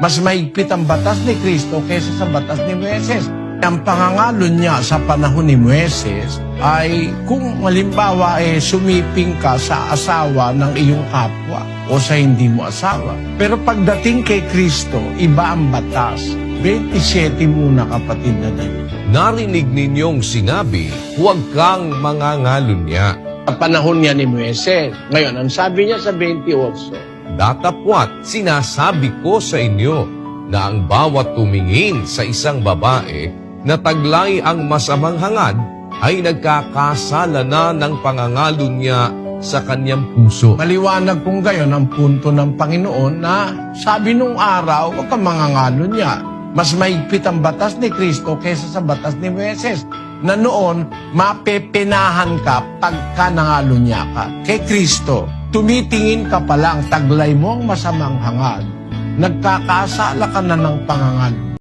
Mas mahigpit ang batas ni Kristo kaysa sa batas ni Moises. Ang pangangalo niya sa panahon ni Moises ay kung halimbawa sumiping ka sa asawa ng iyong kapwa o sa hindi mo asawa. Pero pagdating kay Kristo, iba ang batas. 27 muna, kapatid na dahil. Narinig ninyong sinabi, huwag kang mangangalunya. Sa panahon niya ni Moises. Ngayon, ang sabi niya sa 28, Datapwat, sinasabi ko sa inyo na ang bawat tumingin sa isang babae na taglay ang masamang hangad ay nagkakasala na ng pangangalo niya sa kanyang puso. maliwanag kung gayon ang punto ng Panginoon na sabi nung araw, huwag kang mangangalo niya. Mas mahigpit ang batas ni Kristo kaysa sa batas ni Moises. Na noon, mapepenahan ka pagka nangalo niya ka. Kay Kristo, tumitingin ka pa lang, taglay mo ang masamang hangad. Nagkakasala ka na ng pangangalo.